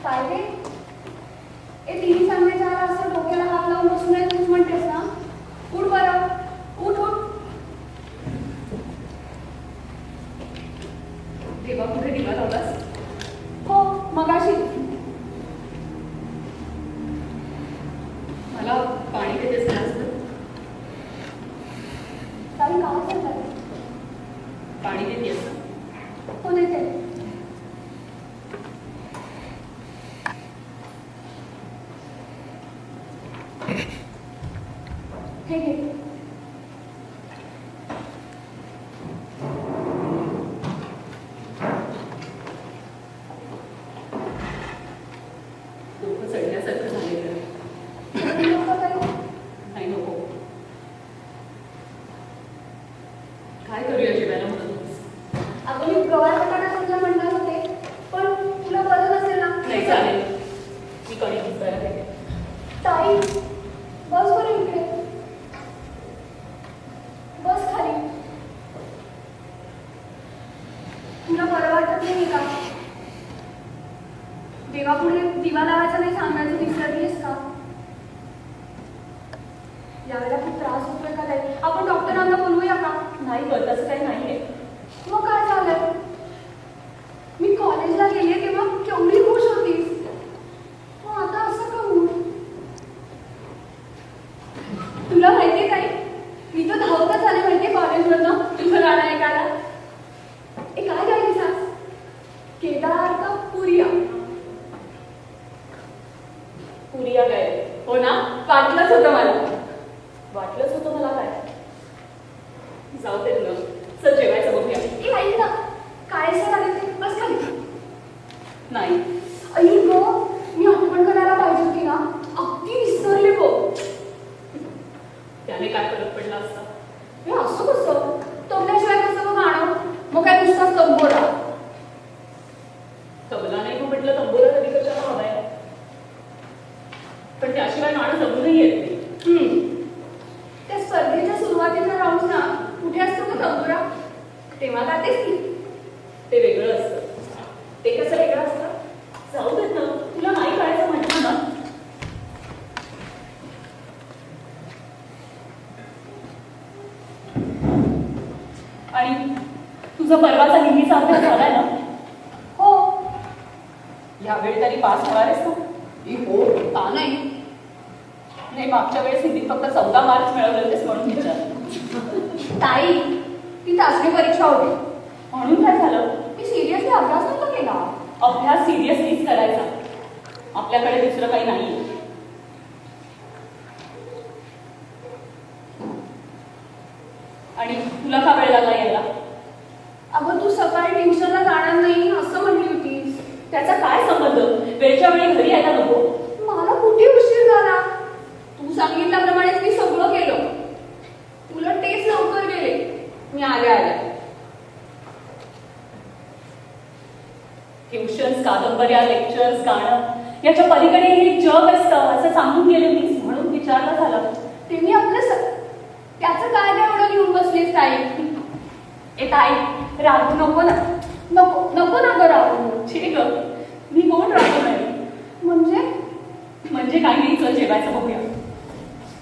काय रे? ए तिन्ही सांगायच्या आला असं डोक्याला हात लावून बसून नाही तूच म्हणतेस ना? उठ बरं, उठ उठ. देवा कुठे दिवा लावलास? हो मगाशी. मला पाणी देतेस ना असतं? ताई काय झालं? पाणी देतेस ना? हो देते. हे घे. डोकं चढण्यासारखं झालेलं नको ताई. नाही. नको. काय करूया जेवायला म्हणत होतीस? अगं मी गवार वाटाणा तुला म्हणणार होते, पण तुला बरं नसेल ना? नाही चालेल, मी कणी भिजवायला घेते. ताई बस बरं इकडे. बस खाली. तुला बरं वाटत नाही का? देवापुढे दिवा लावायचा नाही सांगायचं विसरलीस का? यावेळेला खूप त्रास होतोय का ताई? आपण डॉक्टरांना बोलवूया का? नाही ग, तसं काही नाहीये. मग काय झालं? मी कॉलेजला गेले तेव्हा केवढी खुश होतीस, मग आता असं का होऊ? तुला माहितीये काय, मी तर धावतच आले माहितीये कॉलेजवरनं तुझं गाणं ऐकायला. ए काय गायली सास? केदार का पुरिया? पुरिया काय? हो ना, वाटलंच होतं मला. वाटलंच होतं मला काय. जाऊ दे तुला, चल जेवायचं बघूया. ए ऐक ना, काय असं झालं ते? बस खाली. नाही. आई गो, मी आठवण करायला पाहिजे होती ना, अगदी विसरले गो. त्याने काय फरक पडला असता? हे असं कसं? तबल्याशिवाय कसं मग गाणं? मग काय नुसताच तंबोरा? तबला नाही मग म्हटलं तंबोरा कधी कशाला हवाय, पण त्याशिवाय गाणं जमूनही येत नाही. त्या स्पर्धेच्या सुरुवातीचा राऊंड ना कुठे असतो का तंबोरा? तेव्हा गातेस की? ते वेगळं असतं. ते कसं वेगळं असतं? जाऊ देत ना, तुला नाही कळायचं म्हटलं ना. आणि तुझा परवाचा नेहमीचा अभ्यास झालाय ना? हो. यावेळी तरी पास होणार आहेस ना? हो, का नाही? नाही, मागच्या वेळेस हिंदीत फक्त 14 मार्क्स मिळवले होतेस म्हणून विचार. ताई, ती चाचणी परीक्षा होती. म्हणून काय झालं? मी सिरियसली अभ्यास नव्हता केला. अभ्यास सिरियसलीच करायचा. आपल्याकडे दुसरं काही नाही. आणि तुला का वेळ लागला यायला? अगं तू सकाळी ट्युशनला जाणार नाही असं म्हणली होतीस. त्याचा काय संबंध? वेळच्या वेळी घरी यायला नको? मला कुठे उशीर झाला? तू सांगितल्याप्रमाणेच मी सगळं केलं. उलट तेच लवकर गेले. मी आल्या ट्युशन्स, कादंबऱ्या, लेक्चर्स, गाणं याच्या पलीकडे हे जग असतं असं सांगून गेले मीच, म्हणून विचारलं झालं. ते मी आपलं त्याचं काय काय एवढं लिहून बसलीस ताई? ए ताई, रागू नको ना. नको नको ना गं रागू. छे ग, मी कोण राहतो नाही. म्हणजे काही नाही, चल जेवायचं बघूया.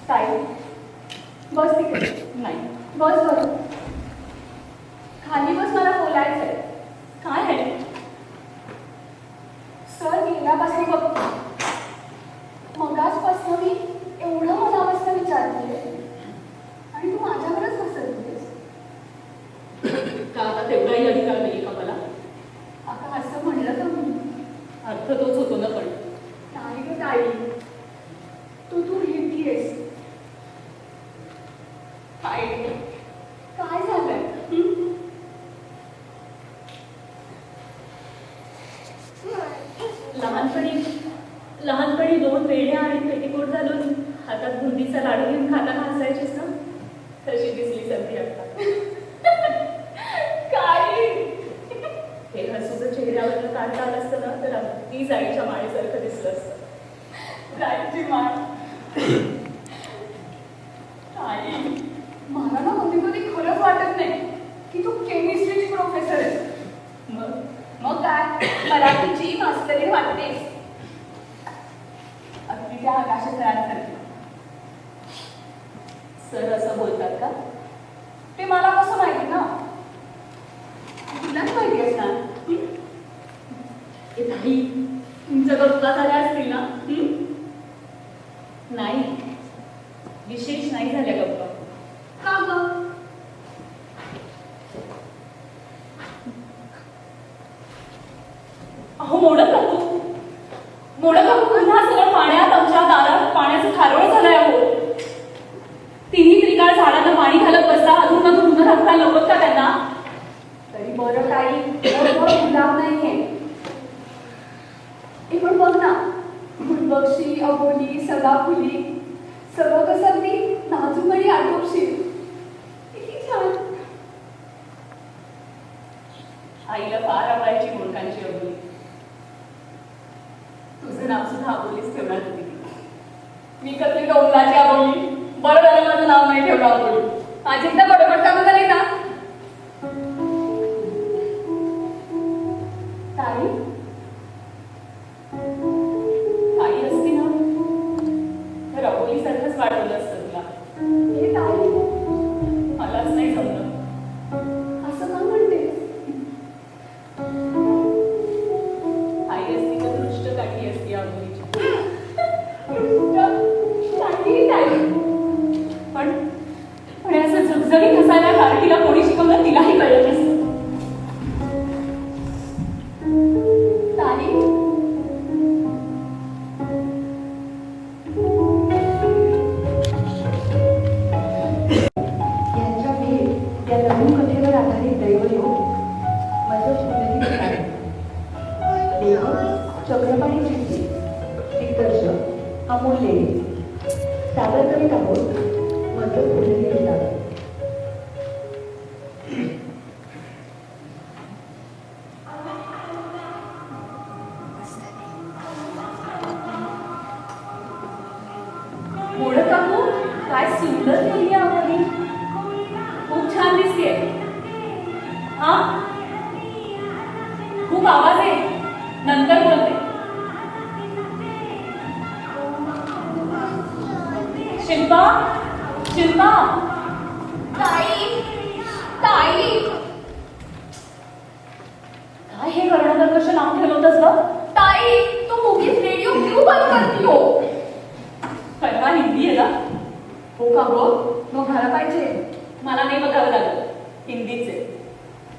ताई बस तिकडे. नाही. बस बरं खाली बस, मला बोलायचंय. काय आहे? सर गेल्यापासून बघ, मगाचपासून मी एवढं मनापासून विचारते आणि तू माझ्यावरच हसततेस. का आता तेवढाही अधिकार नाहीये का मला? आता असं म्हणलं तर मी अर्थ तोच होतो ना. पण नाही ग ताई, तू घेतलीयस. काय झालंय? लहानपणी 2 वेड्या आणि पेटीकोट घालून हातात बुंदीचा लाडू घेऊन खाताना हसायचीस ना, तशी दिसली संधी आता. काय? हे हसूचं चेहऱ्यावर काढता आलं असतं ना तर अगदी जाईच्या माळेसारखं दिसलं असतं. जायची माळ. आई, मला ना कधी कधी खरंच वाटत नाही की तू केमिस्ट्रीची प्रोफेसर आहेस. मग मग काय, मराठीची मास्तरीण वाटतेस. दिल्लीच्या आकाशसरांसारखी. सर असं बोलतात का? ते मला कसं माहिती ना, तुलाच माहिती असणार. ए ताई, तुमच्या गप्पा झाल्या असतील ना? नाही, विशेष नाही झाल्या गप्पा. का ग? अहो मोडत काकू पुन्हा सगळं पाण्यात, आमच्या दारात पाण्याचं खारोळ झालंय. अहो तिन्ही त्रिकाळ झाडांना पाणी घालत बसता, अधून मधून उन्हा राखता नव्हत का त्यांना? तरी बरं काही गुलाब नाहीये. हे पण बघ ना, गुलबक्षी, अबोली, सदाफुली, सगळं कसं अगदी नाजूक आणि आटोपशीर. किती छान. आईला फार आवडायची मोडकांची अबोली. तुझं नाव सुद्धा अबोलीच ठेवणार होती. मी कधी डोंगराची अबोली. बरं झालं माझं नाव नाही ठेवलं अबोली. माझी एकदा बडबड चालू झाली ना. ताई ताई असती ना तर अबोलीसारखंच वाढवलं असतं तुला. हे ताई, मलाच नाही जमलं. असं का म्हणतेस? ताई असती तर दृष्ट काठी असती अबोलीची. ताई, ताई. पण पण असं झगझगीत हसायला कारटीला कोणी शिकवलं तिलाही कळलं नसतं. ताई, यांच्या भेट या लघुकथेवर आधारित दैवयोग माझं पुनर्लिखित आहे. लेखक चक्रपाणी चित्ते, दिग्दर्शक अमोल लेले. सादर करीत आहोत माझं पुनर्लिखित आहे. मोडक काकू, काय सुंदर केली अबोली. खूप छान दिसते. हा, खूप आवाज आहे. नंतर बोलते. शिल्पा, शिल्पा. ताई, ताई. काय हे कर्णकर कशा लांब ठेवलं होतंस ग? ताई, तो मुव्हीज रेडिओ क्यों बंद करती हो? परवा हिंदी आहे ना? हो का गं? बघायला पाहिजे. मला नाही बघावं लागलं, हिंदीचे.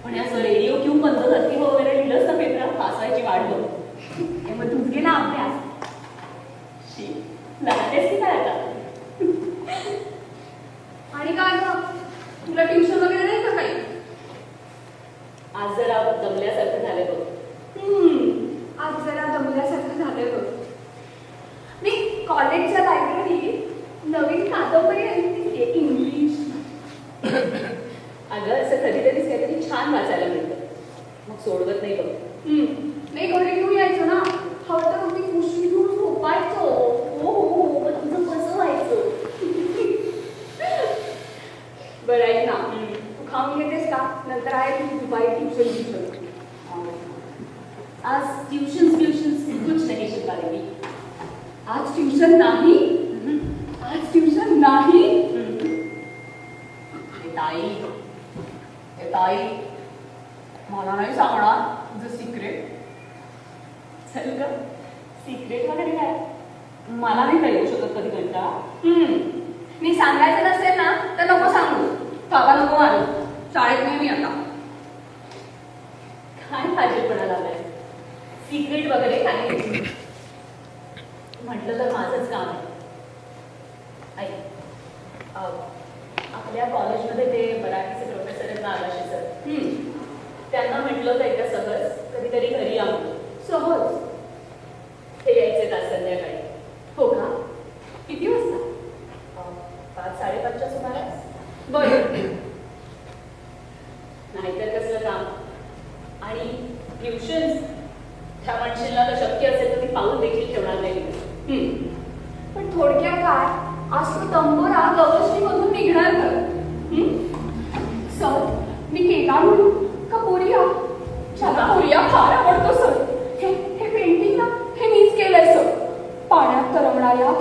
पण असं रेडिओ क्यू बंद करते वगैरे लिहिलंच ना पेपरात, हसायची वाट बघ. हे मग तूच घे ना अभ्यास. शी, लागतेस की काय आता? आणि काय गं? तुला ट्युशन वगैरे नाही का काही? आज जरा दमल्यासारखं झालं बघ. आज जरा दमल्यासारखं झालंय बघ. मी कॉलेजच्या लायब्ररीत नवीन कादंबरी आणली इंग्लिश. अगं असं कधीतरीच काहीतरी छान वाचायला मिळतं, मग सोडवत नाही बघ. नाही घरी घेऊन यायचं ना. हवं तर मी उशी घेऊन झोपायचो. हो, मग तुझं कसं व्हायचं? बरं ऐक ना, तू खाऊन घेतेस का? नंतर आहे तू दुपारी ट्युशन. आज ट्यूशन्स कुछ नाही शिकवा देवी. आज ट्युशन नाही. आज ट्युशन नाही. ए ताई, मला नाही सांगणार तुझं सिक्रेट. चल ग, सिक्रेट वगैरे काय मला नाही काय येऊ शकत कधी कंटाळा. मी सांगायचं नसेल ना तर नको सांगू. बाबा नको मारू. शाळेत नाही मी आता. काय फाजीलपणा लागलाय. सिक्रेट वगैरे काही नाही. म्हटलं तर माझंच काम आहे. ऐक, आपल्या कॉलेजमध्ये ते मराठीचे प्रोफेसर आहेत ना, आकाशी सर. त्यांना म्हटलं होतं एका सहज कधीतरी घरी या म्हणून. सहज? ते यायचे आज संध्याकाळी. हो का? किती वाजता? 5-5:30च्या सुमारास. बरं. नाहीतर कसलं काम. आणि ट्युशन्स त्या माणशीला तर शक्य असेल तर ती पाऊल देखील ठेवणार नाही. पण थोडक्यात काय, आज तो तंबोरा गवसणीमधून निघणार तर. सर, मी केदार म्हणू का पोरिया? मला पोरिया फार आवडतो सर. हे पेंटिंग ना, हे मीच केलंय सर. पाण्यात तरंगणाऱ्या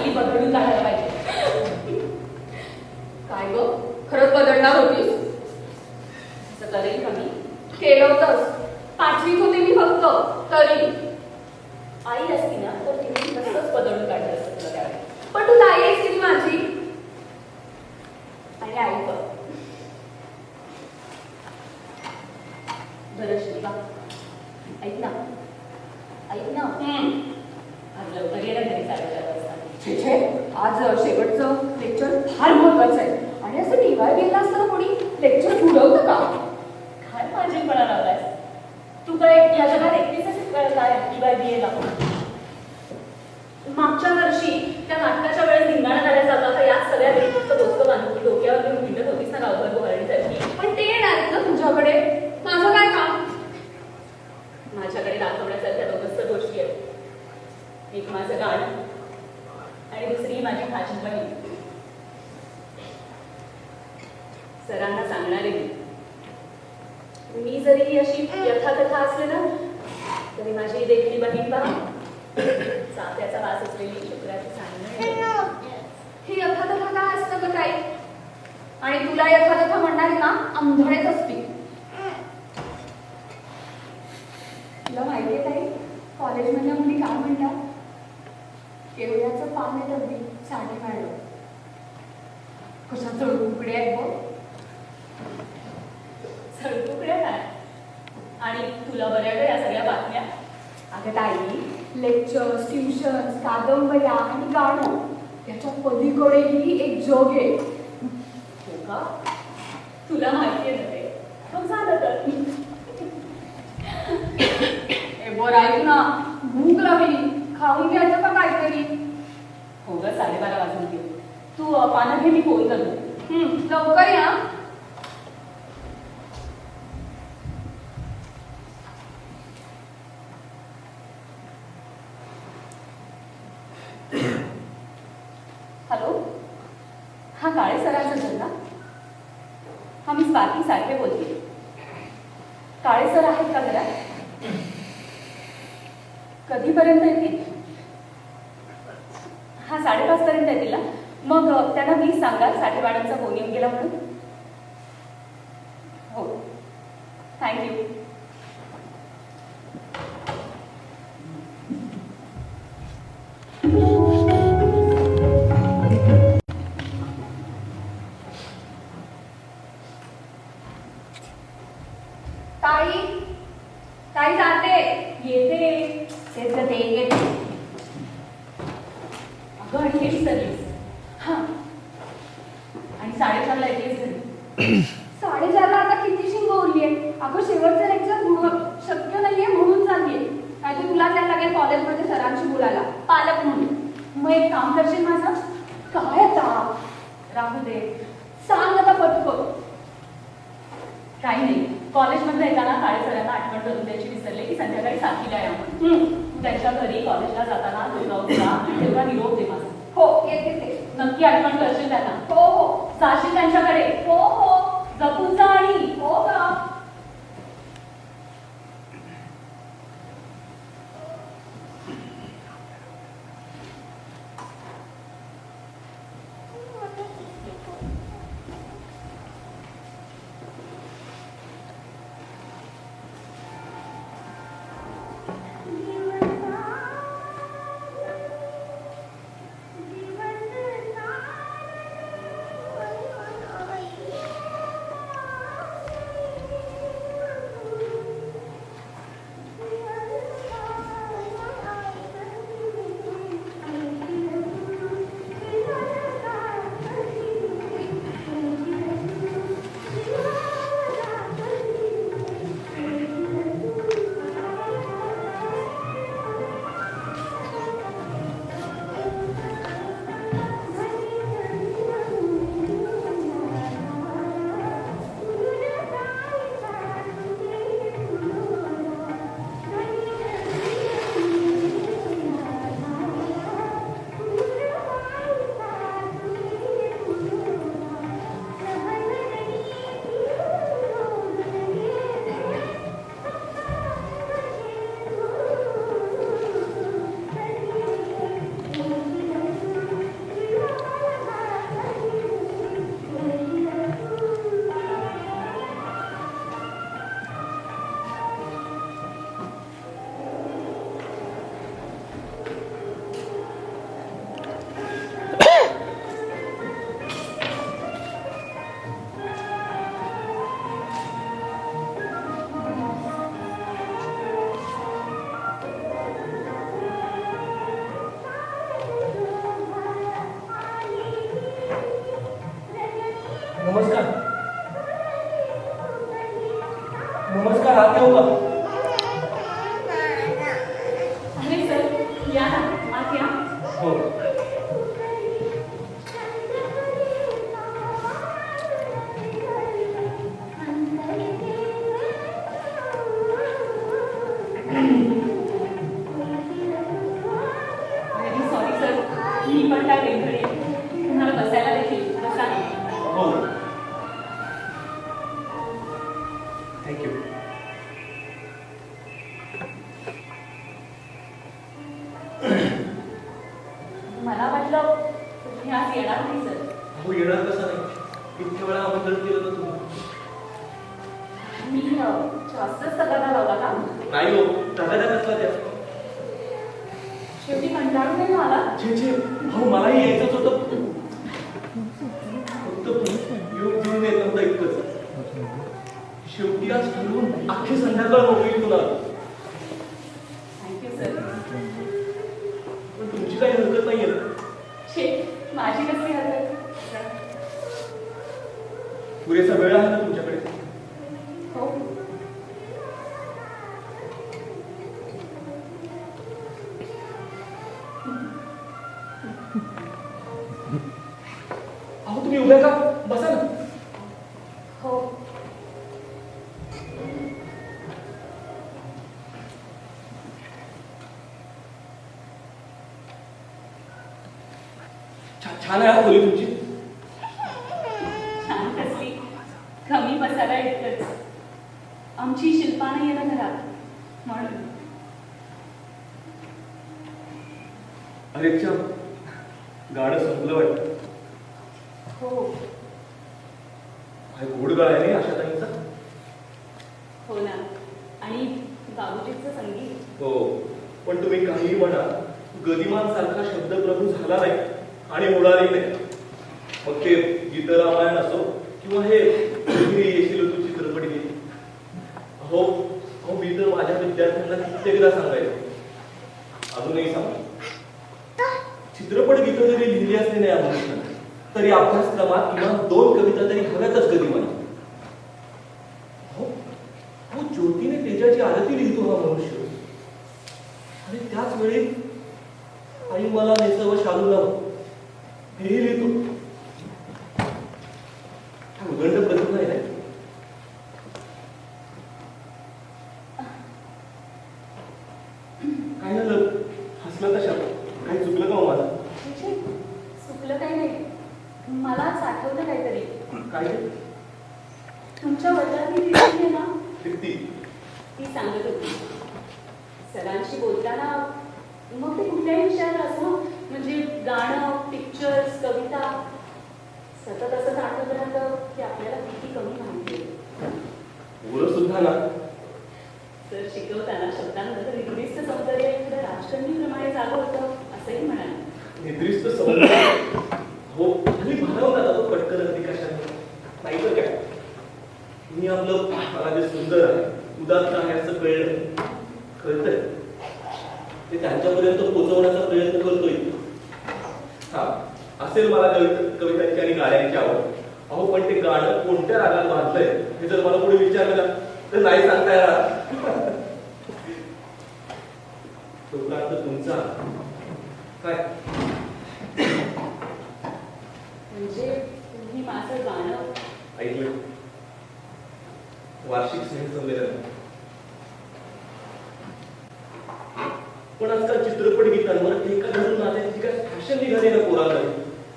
चांगली बदलून काढायला पाहिजे. काय ग खरंच बदलणार होतीस? असं करेल का मी? केलं होतंस. 5वीत होते मी फक्त तरी. आई असती ना तर तिने तसंच बदलून काढलं असतं तुला त्यावेळी. पण तू ताई आहेस की माझी. आणि आई पण. बरं शिल्पा, ऐक ना. आज लवकर ये ना घरी 4:30 वाजता. छे छे, आज शेवटचं लेक्चर फार महत्वाचं आहे. आणि असं टीवाय गेला असताना कोणी लेक्चर बुडवतं का? काय माझीपणा लावलायस तू? काय या जगात एकटीच काय किंवा BA ला? मागच्या वर्षी त्या नाटकाच्या वेळेस धिंगाणा करायचा होता तर याच सगळ्या व्यतिरिक्त दोस्त बांधून डोक्यावर घेऊन हिंडत होतीस ना गावभर बोहाडीसाठी. पण ते येणार आहेत ना तुझ्याकडे. माझं काय काम? माझ्याकडे दाखवण्यासारख्या दोनच गोष्टी आहेत. एक माझं गाणं आणि दुसरी माझी भाजी बहीण. सरांना सांगणारे मी जरी अशी यथाकथा असले ना तरी माझी देखणी बहीण पहा, चाफ्याचा वास असलेली शुक्राची सांगणं. ही यथातथा काय असतं ग ताई? आणि तुला यथातथा म्हणणारे ना आंधळेच असतील. तुला माहितीये ताई, कॉलेजमधल्या मुली काय म्हणतात? केवड्याचं पान आहे अगदी साडी मॅडम. कशा जळकुकडे आहेत बघ. सडकुकड्या काय? आणि तुला बऱ्या का या सगळ्या बातम्या? अगं ताई, लेक्चर्स, ट्युशन्स, कादंबऱ्या आणि गाणं त्याच्या पलीकडेही एक जग आहे. हो का? तुला माहिती आहे ना ते? मग झालं तर. ए बरं ऐक ना, भूक लागली, खाऊन घ्यायचं का काहीतरी? हो ग, 12:30 वाजून गेले. तू पानं घे, मी फोन करतो. लवकर या. हॅलो, हा काळे सरांचा घर ना? हा मी स्वाती साठे बोलते. काळे सर आहेत का घरात? कधीपर्यंत येतील? हा 5:30 पर्यंत येतील ना? मग त्यांना प्लीज सांगा साठे मॅडमचा फोन येऊन गेला म्हणून. हो, थँक्यू. ताई, ताई जाते. येते. तेच ते येते. अगं आणि हे विसरलीस. हां, आणि 4:30ला येतेच घरी. 4:30ला आता किती शिंगवली आहे. अगं शेवटचं लेक्चर शक्य नाहीये म्हणून चाललीये. नाही तर तुला जायला लागेल कॉलेजमध्ये सरांशी बोलायला, पालक म्हणून. मग एक काम करशील माझं? काय आता? राहू दे. सांग आता पटकन. काही नाही, कॉलेजमध्ये येताना काळे सरांना आठवण करून द्यायची विसरले की संध्याकाळी 7ला या म्हणून. तू त्यांच्या घरी कॉलेजला जाताना दुर्गावतीला आणि तेवढा निरोप दे माझा. हो येते ते. नक्की आठवण करशील त्यांना? हो हो. जाशील त्यांच्याकडे? हो हो. जपून जा. आणि हो का? नमस्कार. नमस्कार, आत येऊ का? अरे सर या ना आत या. हो. व्हेरी सॉरी सर, मी पण काय वेगळी आहे. तुम्हाला बसायला देखील बसा. हो. थँक्यू. मला वाटलं तुम्ही आज येणार नाही सर. अहो, येणार कसा नाही? इतक्या वेळा आमंत्रण केलं होतं तुम्ही. मी जास्तच तगादा लावला का? नाही हो, तगादा कसला त्या? शेवटी कंटाळून नाही आला. छे छे, अहो मलाही यायचंच होतं. फक्त योग घेऊन येत नव्हतं इतकंच. शेवटी आज ठरवून अख्खी संध्याकाळ मोकळी तुला. Thank you sir. पण तुमची काही हरकत नाहीये ना? छे, माझी कसली हरकत? पुरेसा वेळ आहे ना तुमच्याकडे? हो. अहो तुम्ही उभ्या का? बसा ना. हो. छान आहे खोली तुमची. छान कसली, कमी बसायला इतकंच. आमची शिल्पा नाही आहे ना घरात म्हणून. अरे अच्छा, गाणं संपलं वाटतं. हो. गोड गाणं आहे नाही आशा ताईंचा? हो ना. आणि बाबूजीचं संगीत. हो, पण तुम्ही काही म्हणा, गदिमान सारखा शब्दप्रभू झाला नाही आणि होणारही नाही. मग ते गीत रामायण असो किंवा हे येशील तू चित्रपट गीत. हो हो, मी तर माझ्या विद्यार्थ्यांना कित्येकदा सांगायचो, अजूनही सांगतो, चित्रपट गीत जरी लिहिली असली नाही आपण तरी अभ्यासक्रमात किमान 2 कविता तरी हव्यातच गदिमान. हो हो, ज्योतीने तेजाची आरती लिहितो हा मनुष्य, आणि त्याच वेळी आई मला नेसव शालू लाव हेही लिहितो. हा उदंड प्रतिभा आहे ना. काय झालं? हसलं कशा? काही चुकलं का हो माझं? चुकलं काही नाही. मलाच आठवलं काहीतरी. काय ते? तुमच्या वर्गातली ती आहे ना, ती ती सांगत होती सरांशी बोलताना, मग ते कुठल्याही विषयाला असो, म्हणजे गाणं, पिक्चर्स, कविता, सतत असं आठवत राहतं की आपल्याला किती कमी माहिती आहे. बोलत सुद्धा ना. तर शिकवताना शब्दांमध्ये निकृष्ट सौंदर्य एखाद्या राजकन्येप्रमाणे जागं होतं असंही म्हणाले. निद्रिस्त सौंदर्य. हो, आणि भारावला जातो पटकन अगदी कशाने. नाही तर काय, मी आपलं मला जे सुंदर आहे, उदात्त आहे असं कळतंय, ते त्यांच्यापर्यंत पोहोचवण्याचा प्रयत्न करतोय. हा, असेल मला कवितांची आणि गाण्यांची आवड. अहो, पण ते गाणं कोणत्या रागात बांधलंय हे जर मला पुढे विचारलं तर नाही सांगता येणार. तोपर्यंत तुमचा काय? म्हणजे तुम्ही माझं गाणं ऐकलं? वार्षिक स्नेह संमेलन. पण आजकाल चित्रपट गीतांवर ठेका धरून नाचायची काय फॅशन निघाली ना पोरांकडे,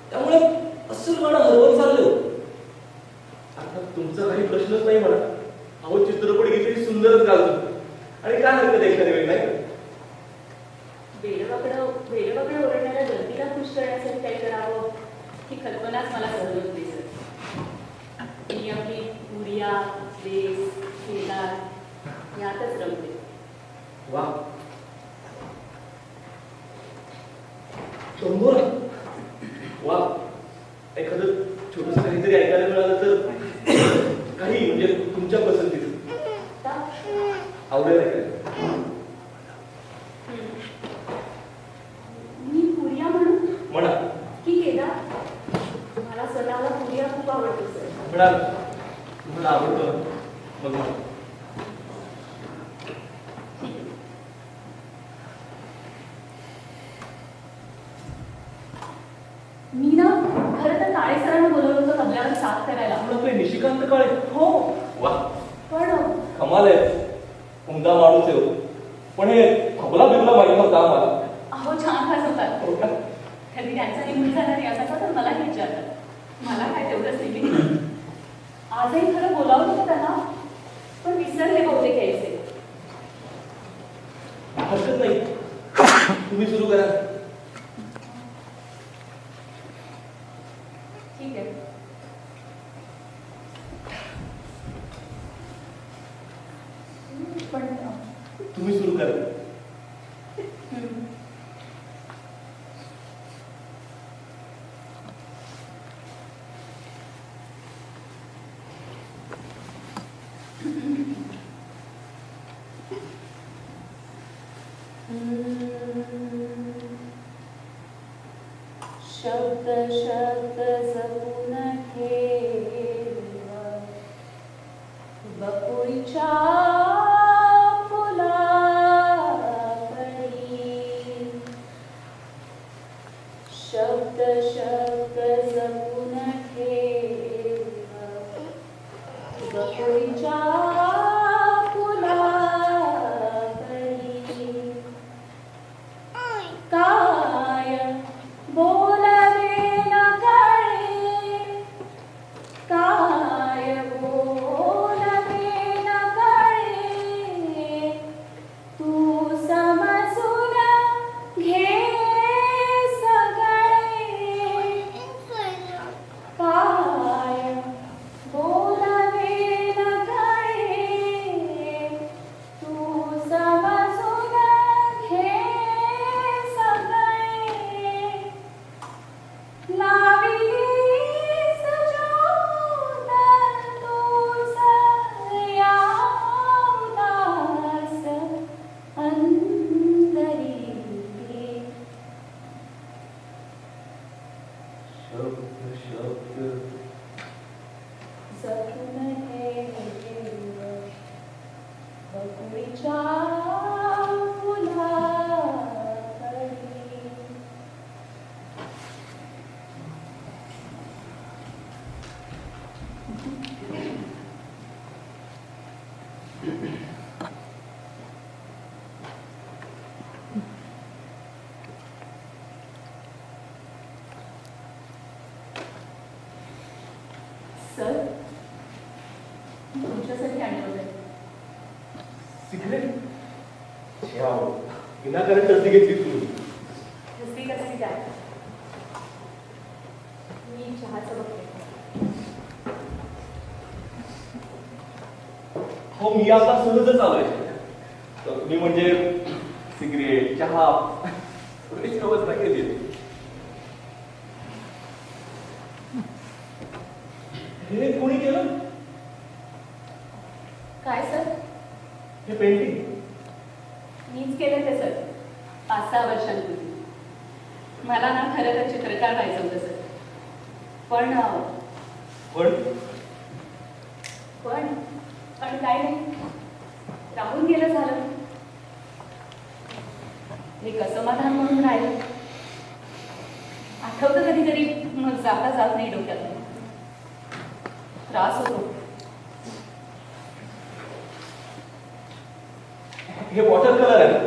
त्यामुळे असं गाणं हरवत चाललं. अर्थात तुमचा काही प्रश्नच नाही म्हणा. अहो, चित्रपट गीतही सुंदरच गाजतो, आणि काय हरकत एखाद्या वेळी नाही. वेडवाकडं ओरडणाऱ्या गर्दीला खुश करण्यासाठी काय करावं ही कल्पनाच मला सहज होत नाही सर. मी आपली पुरिया, बेस, केदार यातच रमते. वा, शंभर. वा, एखादं छोटस काहीतरी ऐकायला मिळालं तर काही, म्हणजे तुमच्या पसंतीचं आवडेल ऐकायला. मी पुरिया म्हणून म्हणा. की केदार? मला स्वतःला पुरिया खूप आवडतो सर. म्हणाल तुम्हाला आवडतं ना? मग म्हणा. मी ना खरं तर काळे सरांना बोलवलं होतं तबल्यावर साथ करायला. आपण आपले निशिकांत काळे. हो वा, पण कमाल आहे. उमदा माणूस आहे हो. पण हे तबला बिबला माहिती नव्हता आम्हाला. अहो छान वाजवतात. हो का? कधी त्यांचा निघून जाणार याचा तर मलाही विचारतात. मला काय तेवढंच नाही. आजही खरं बोलावलं होतं त्यांना पण विसरले बहुतेक यायचे. हरकत नाही, तुम्ही सुरू करा. ठीक आहे. पण तुम्ही सुरू करा. शब्द शब्द जपून ठेवा बकुळीच्या फुलाकडे. शब्द शब्द जपून ठेवा बकुळीच्या फुलाकडे. काय बोलावे न कळे, काय बोलावे न कळे, तू समजून घे सगळे. काय बोलावे न कळे, तू समजून घे सगळे. लावीस ज्योत तुझ या उदास अंतरी. शब्द शब्द जपून ठेव बकुळीच्या फुलाकडे. सर तुमच्यासाठी आणलं होतं. सिक्रेट विनाकारण टर्दी घेतली तुम्ही. दुसरी कसली काय मी चहाचं बघते. हो, मी आता सहजच आलोय. तुम्ही म्हणजे सिगरेट चहा थोडीशी व्यवस्था केली. हे कोणी केलं? काय सर? हे पेंटिंग मीच केलं ते सर 5-6 वर्षांपूर्वी. मला ना खरं तर चित्रकार व्हायचं होतं सर. पण पण पण पण काय नाही, राहून गेलं झालं. एक असमाधान म्हणून राहिलं. आठवतं कधीतरी मग जाता जात नाही डोक्यात. त्रास होतो. हे वॉटर कलर आहे ना?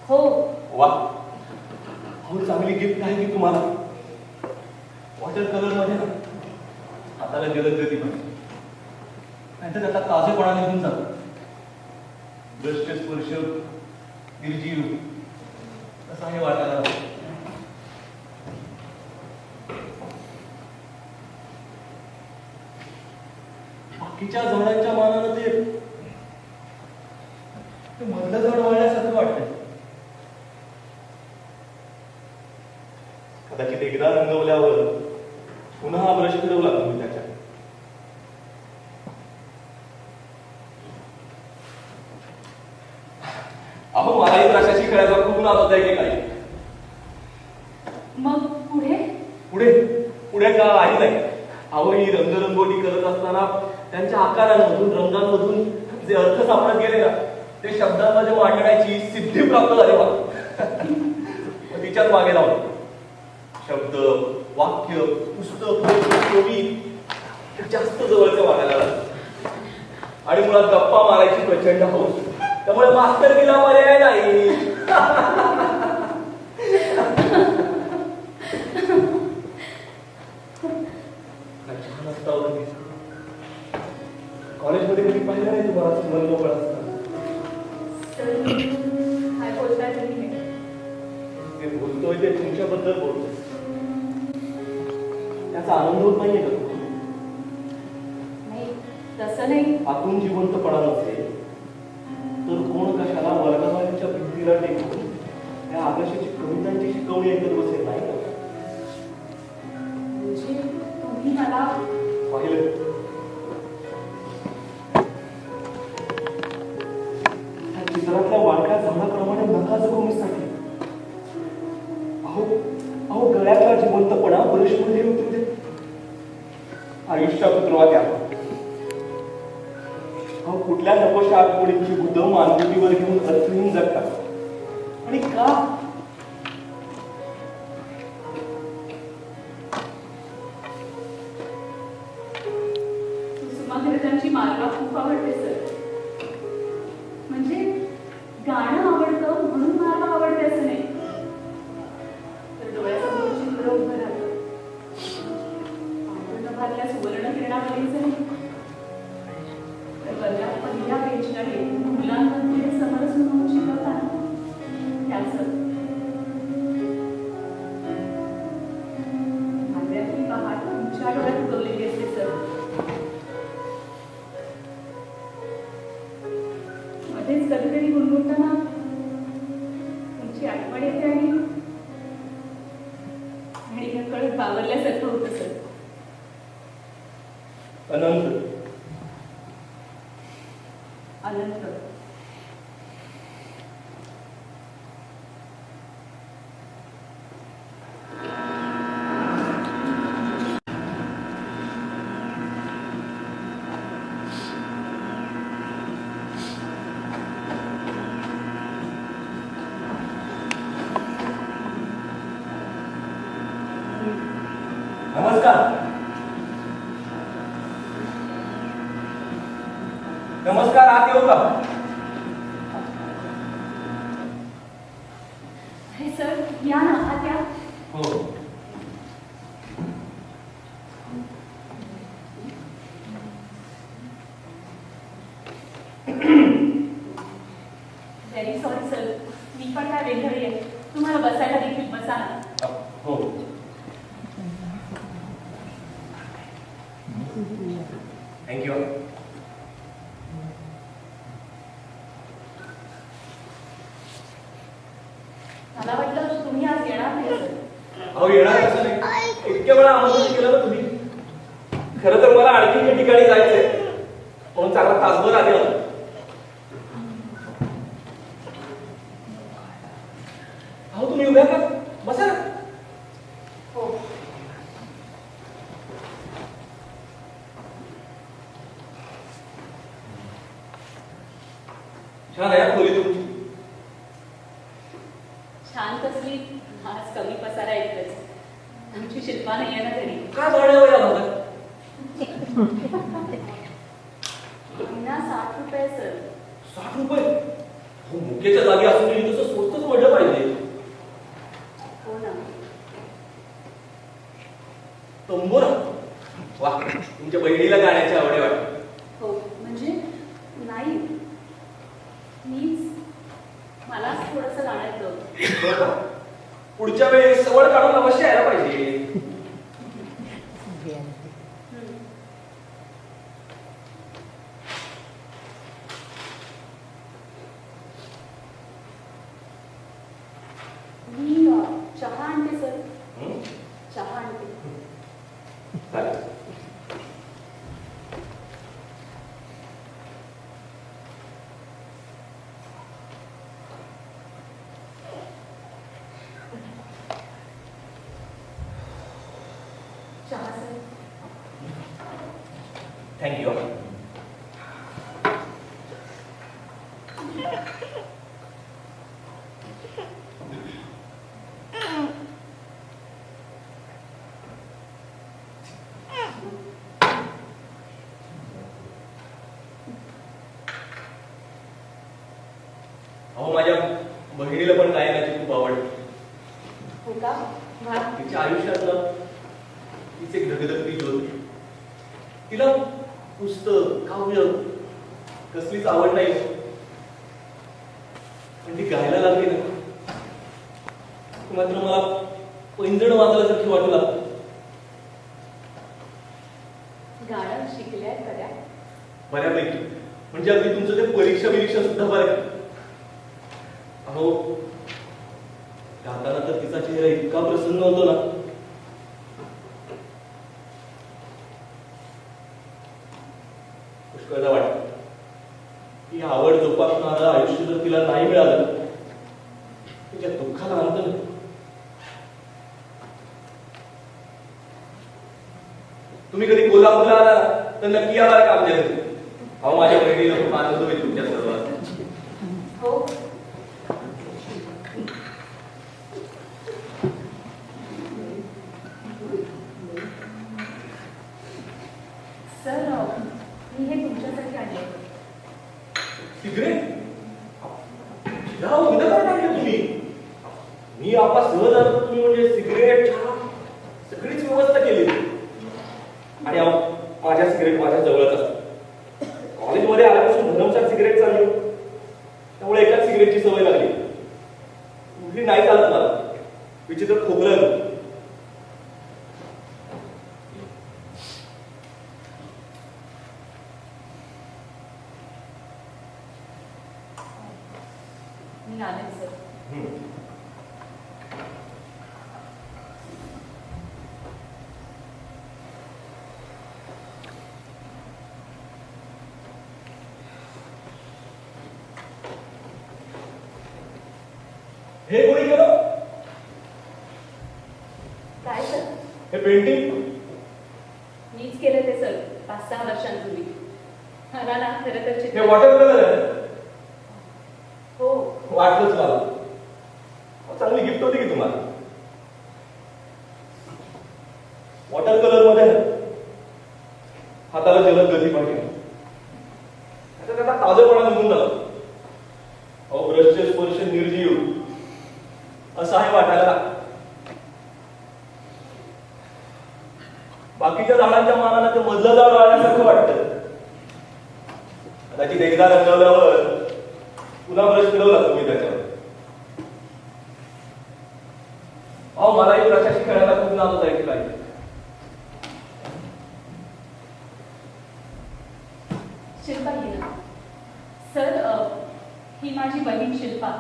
हो वा, हो, चांगली गिफ्ट आहे की तुम्हाला. वॉटर कलर मध्ये ना हाताला जलदगती पण नाहीतर त्याचा ताजेपणा निघून जातो. दृष्ट स्पर्श निर्जीव असा हे वाटायला. बाकीच्या झाडांच्या मानानं ते मधलं झाड वाळल्यासारखं वाटतंय. कदाचित एकदा रंगवल्यावर पुन्हा ब्रश फिरवला तुम्ही त्याच्या. अहो, मलाही प्रशाशी खेळायचा खूप नाद होता की काही. मग पुढे पुढे पुढे का आहे नाही. अहो ही रंगरंगोटी करत असताना त्यांच्या आकारांमधून रंगांमधून जे अर्थ सापडत गेले ना ते शब्दांमध्ये मांडण्याची सिद्धी प्राप्त झाली मला. मग तिच्याच मागे लावलं. शब्द वाक्य पुस्तक कवी जास्त जवळचे वाटायला लागले आणि मुळात गप्पा मारायची प्रचंड हौस. त्यामुळे मास्तरकीला पर्याय नाही. छान असतं कॉलेजमध्ये कधी पाहिलं नाही तुम्हाला मन मोकळं असतं. काय बोलताय तुम्ही? ते बोलतोय ते तुमच्याबद्दल बोलतोय. त्याचा आनंद होत नाहीये का तुम्हाला? नाही तसं नाही. आतून जिवंतपणा नसेल तर कोण कशाला वर्गवारीच्या भिंतीला टेकून त्या आकाशाची कवितांची शिकवणी ऐकत बसेल नाही का? म्हणजे तुम्ही मला पाहिलं त्या चित्रातल्या वाळक्या झाडाप्रमाणे नका जगू मी साठी. अहो गळ्यातला जिवंतपणा ब्रशमध्ये उतरू दे. आयुष्यात उतरवा त्या. अहो कुठल्या नकोशा आठवणींची बुद्ध मानगुटीवर घेऊन अर्थहीन जगतात आणि का? कुसुमाग्रजांची मालवा खूप आवडते सर. म्हणजे गाणं आवडतं म्हणून मालवा आवडते असं नाही. तर डोळ्यासमोर चित्र उभं राहतं. पांढरं भरल्या सुवर्ण किरणावलीचं नाही. तर वर्गात पहिल्या पेजला मुलांमध्ये समरस म्हणून शिकवताना त्याचं भांड्यातली पहाट तुमच्या डोळ्यात उगवलेली असते सर. मध्येच कधीतरी गुणगुणताना तुमची आठवण येते आणि कळत बावरल्यासारखं होतं सर. अनंत अनंत नमस्कार. नमस्कार. आत येऊ का? हे सर या ना आत या. हो. Very sorry sir. मी पण काय वेगळी आहे. तुम्हाला बसायला देखील बसा ना. हो. थँक्यू. मला वाटलं तुम्ही आज येणार नाही सर. अहो येणार कसं नाही. इतक्या वेळा आमंत्रण केलं ना तुम्ही. खरं तर मला आणखी काही ठिकाणी जायचंय म्हणून चांगला तासभर आले होते. अहो तुम्ही उभ्या का? बसा ना. हो. छान आहे हा खोली तुमची. छान कसली आज कमी पसारा येतच. आमची शिल्पा नाही आहे ना घरी. काय भाडे वगैरे आलं? महिना 60 रुपये सर. 60 रुपये? हो मुख्याच्या जागी असून तसं स्वस्तच म्हटलं पाहिजे. हो ना. तंबोरा. वा तुमच्या बहिणीला गाण्याची आवड आहे वाटतं. हो म्हणजे नाही मीच मलाच थोडंसं गाणं येतं. हो का? पुढच्या वेळी सवड काढून अवश्य यायला पाहिजे. मी चहा आणते सर. हं? चहा आणते. चालेल. थँक्यू. अहो माझ्या बहिणीला पण गायनाची खूप आवड. हो का? वा. तिच्या आयुष्यातलं तीच एक धगधगती ज्योत. तिला पुस्तक काव्य कसलीच आवड नाही, पण ती गायला लागली ना की मात्र मला पैंजण वाजल्यासारखी वाटू लागतं. गाणं शिकल्यात कद्या? बऱ्यापैकी, म्हणजे अगदी तुमचं ते परीक्षा सुद्धा बरं. अहो गाताना तर तिचा चेहरा इतका प्रसन्न होतो ना, पुष्कळदा वाटत ही आवड जोपासणारं आयुष्य जर तिला नाही मिळालं, तिच्या दुःखाला अंत नाही. तुम्ही कधी कोल्हापूरला आला तर नक्की या बरं का आमच्या घरी. अहो माझ्या बहिणीला खूप आनंद होईल तुमच्या सर्वात. हो. सर, मी हे तुमच्यासाठी आणले. सिगरेट उद्या काय टाकले तुम्ही? मी आपला सहज आलो, तुम्ही म्हणजे सिगरेट चहा सगळीच व्यवस्था केली. आणि माझ्या सिगरेट माझ्या जवळच असतात. कॉलेजमध्ये आल्यापासून भरमसाठ सिगरेट चालली, त्यामुळे एकाच सिगरेटची सवय लागली. कुठली नाही चालत मला, विचित्र खोकलं. मी आले सर. हे कोणी केलं? काय सर? हे पेंटिंग मीच केलं ते सर 5-6 वर्षांपूर्वी. मला ना खरं तर हे चित्र. वॉटर कलर आहे. हो. वाटलंच मला. चांगली गिफ्ट होती की तुम्हाला. वॉटर कलर मध्ये हाताला जलद गती पाहिजे, त्याचा ताजेपणा निघून जातो. अहो ब्रशचे स्पर्श निर्जीव असं आहे वाटायला. बाकीच्या झाडांच्या मानानं ते मधलं झाड वाळल्यासारखं वाटतं. कदाचित एकदा रंगवल्यावर पुन्हा ब्रश फिरवला तुम्ही त्याच्यावर. अहो मलाही ब्रशाशी खेळायला खूप नाद होता एक काही. शिल्पा हिरा. सर, ही माझी बहीण शिल्पा.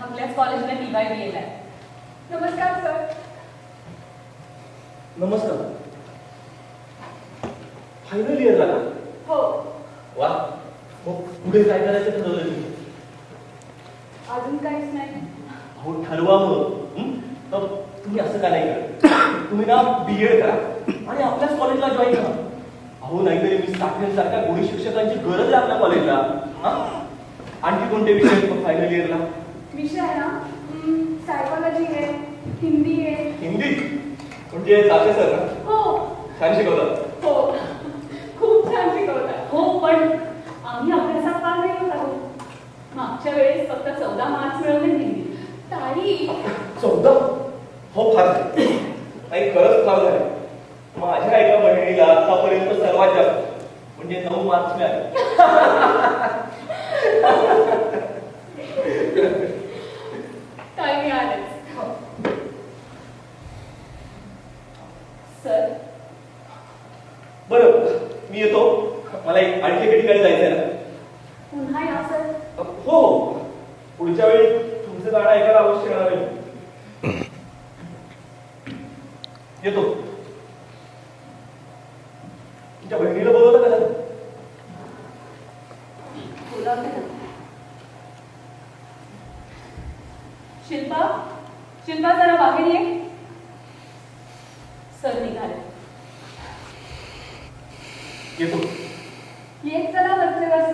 आपल्याच कॉलेजला TYBA ला आहे. नमस्कार सर. नमस्कार. फायनल इयरला का? हो. वा. मग पुढे काय करायचं ठरवलं तुम्ही? अजून काहीच नाही. अहो ठरवा मग. तर तुम्ही असं का नाही करत? तुम्ही ना BEd करा आणि आपल्याच कॉलेजला जॉईन करा. अहो नाहीतरी मी सारख्या गुणी शिक्षकांची गरज आहे आपल्या कॉलेजला. आणखी कोणते विषय फायनल इयरला? विषय आहे ना, सायकोलॉजी आहे, हिंदी आहे. हिंदी म्हणजे ताशे सर ना? हो छान शिकवतात. हो, खूप छान शिकवतात. हो, पण आम्ही अभ्यासात फार नाही होत आहोत. मागच्या वेळेस फक्त 14 मार्क्स मिळवले हिंदी. ताई, 14? हो फार नाही, खरंच फार झाले. माझ्या एका बहिणीला आतापर्यंत सर्वात जास्त म्हणजे 9 मार्क्स मिळाले. ताई मी आलेच. सर, बरं मी येतो. मला आणखी एका ठिकाणी जायचंय ना. पुन्हा या सर. हो, पुढच्या वेळी तुमचं गाणं ऐकायला अवश्य येणार आहे. येतो. तुमच्या बहिणीला बोलवलं का? बोलावते ना. शिल्पा, शिल्पा जरा बाहेर ये. सर निघाले. येतो. येत चला वरचे वर.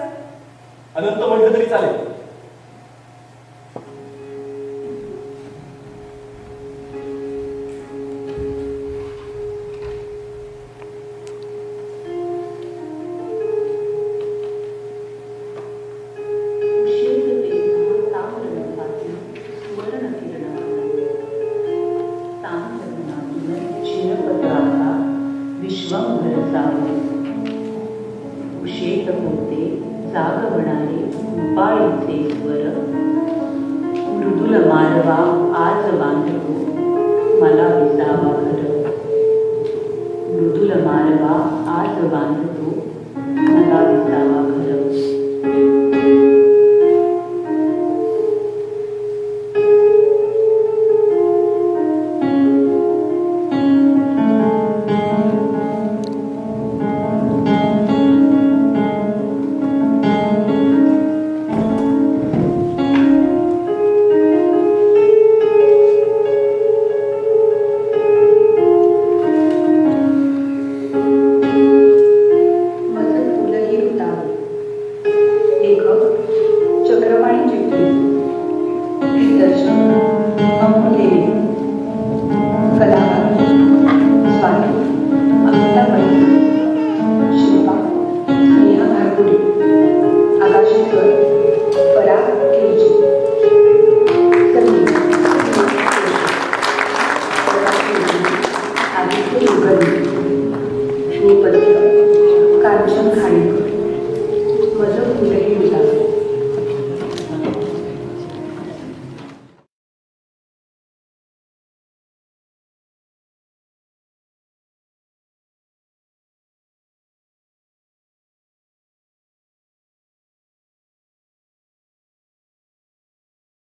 अनंत म्हटलं तरी चालेल. उशेत होते जागवणारे उपाळीचे स्वर मृदुल मारवा आज बांधतो मला विसावा घर मृदुल मारवा आज बांधतो मला विसावा घर कांचन खाणेकर